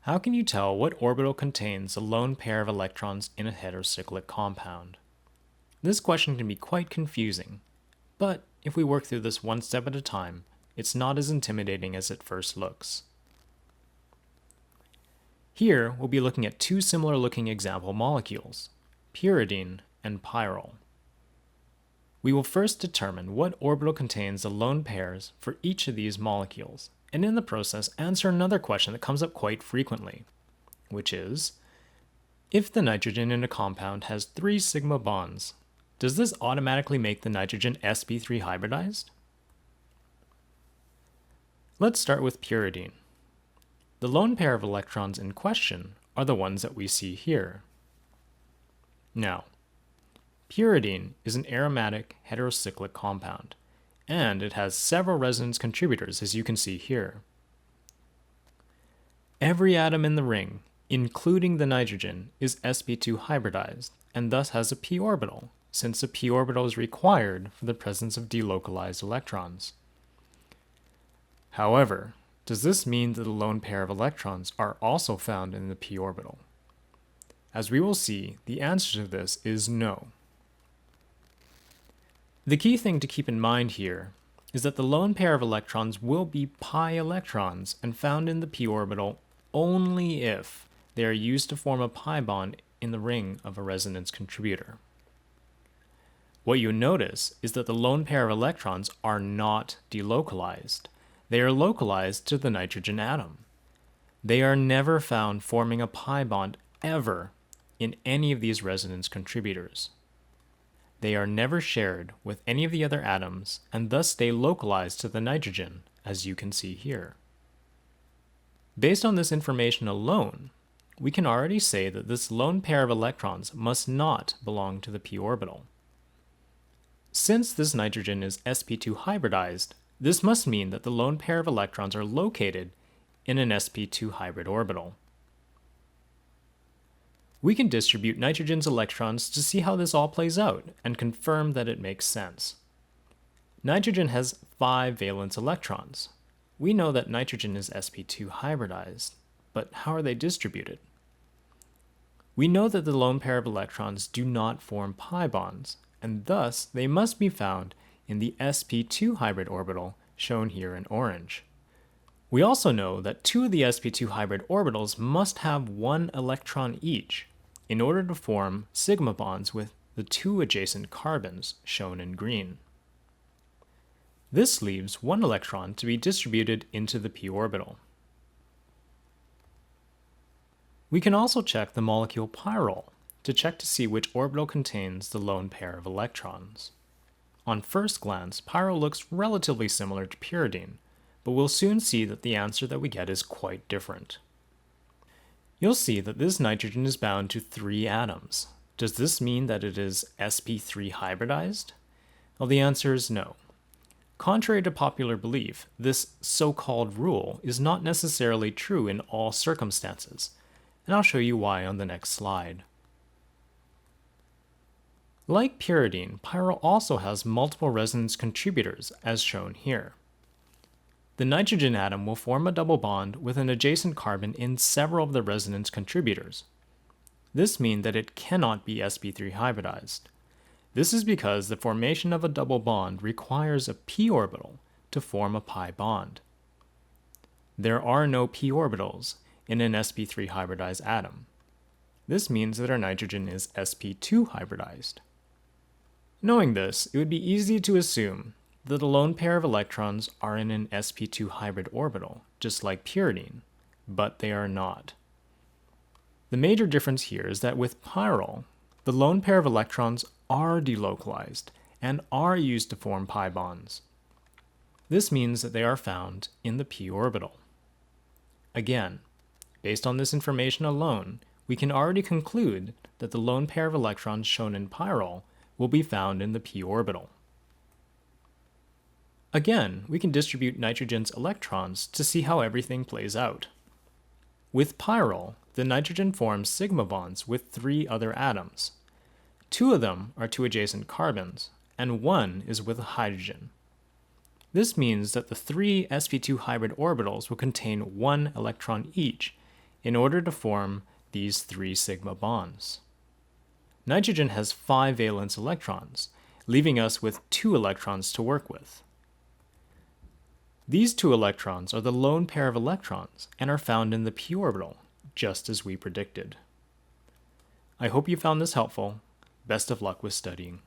How can you tell what orbital contains a lone pair of electrons in a heterocyclic compound? This question can be quite confusing, but if we work through this one step at a time, it's not as intimidating as it first looks. Here, we'll be looking at two similar looking example molecules, pyridine and Pyro. We will first determine what orbital contains the lone pairs for each of these molecules, and in the process answer another question that comes up quite frequently, which is, if the nitrogen in a compound has 3 sigma bonds, does this automatically make the nitrogen sp3 hybridized? Let's start with pyridine. The lone pair of electrons in question are the ones that we see here. Now, pyridine is an aromatic heterocyclic compound, and it has several resonance contributors, as you can see here. Every atom in the ring, including the nitrogen, is sp2 hybridized, and thus has a p orbital, since a p orbital is required for the presence of delocalized electrons. However, does this mean that the lone pair of electrons are also found in the p orbital? As we will see, the answer to this is no. The key thing to keep in mind here is that the lone pair of electrons will be pi electrons and found in the p orbital only if they are used to form a pi bond in the ring of a resonance contributor. What you notice is that the lone pair of electrons are not delocalized. They are localized to the nitrogen atom. They are never found forming a pi bond ever in any of these resonance contributors. They are never shared with any of the other atoms and thus stay localized to the nitrogen, as you can see here. Based on this information alone, we can already say that this lone pair of electrons must not belong to the p orbital. Since this nitrogen is sp2 hybridized, this must mean that the lone pair of electrons are located in an sp2 hybrid orbital. We can distribute nitrogen's electrons to see how this all plays out and confirm that it makes sense. Nitrogen has 5 valence electrons. We know that nitrogen is sp2 hybridized, but how are they distributed? We know that the lone pair of electrons do not form pi bonds, and thus they must be found in the sp2 hybrid orbital shown here in orange. We also know that 2 of the sp2 hybrid orbitals must have 1 electron each in order to form sigma bonds with the 2 adjacent carbons shown in green. This leaves 1 electron to be distributed into the p orbital. We can also check the molecule Pyro to check to see which orbital contains the lone pair of electrons. On first glance, Pyro looks relatively similar to pyridine, but we'll soon see that the answer that we get is quite different. You'll see that this nitrogen is bound to 3 atoms. Does this mean that it is sp3 hybridized? Well, the answer is no. Contrary to popular belief, this so-called rule is not necessarily true in all circumstances, and I'll show you why on the next slide. Like pyridine, Pyro also has multiple resonance contributors, as shown here. The nitrogen atom will form a double bond with an adjacent carbon in several of the resonance contributors. This means that it cannot be sp3 hybridized. This is because the formation of a double bond requires a p orbital to form a pi bond. There are no p orbitals in an sp3 hybridized atom. This means that our nitrogen is sp2 hybridized. Knowing this, it would be easy to assume that the lone pair of electrons are in an sp2 hybrid orbital, just like pyridine, but they are not. The major difference here is that with Pyro, the lone pair of electrons are delocalized and are used to form pi bonds. This means that they are found in the p orbital. Again, based on this information alone, we can already conclude that the lone pair of electrons shown in Pyro will be found in the p orbital. Again, we can distribute nitrogen's electrons to see how everything plays out. With Pyro, the nitrogen forms sigma bonds with 3 other atoms. 2 of them are 2 adjacent carbons, and 1 is with a hydrogen. This means that the 3 sp2 hybrid orbitals will contain 1 electron each in order to form these 3 sigma bonds. Nitrogen has 5 valence electrons, leaving us with 2 electrons to work with. These 2 electrons are the lone pair of electrons and are found in the p orbital, just as we predicted. I hope you found this helpful. Best of luck with studying.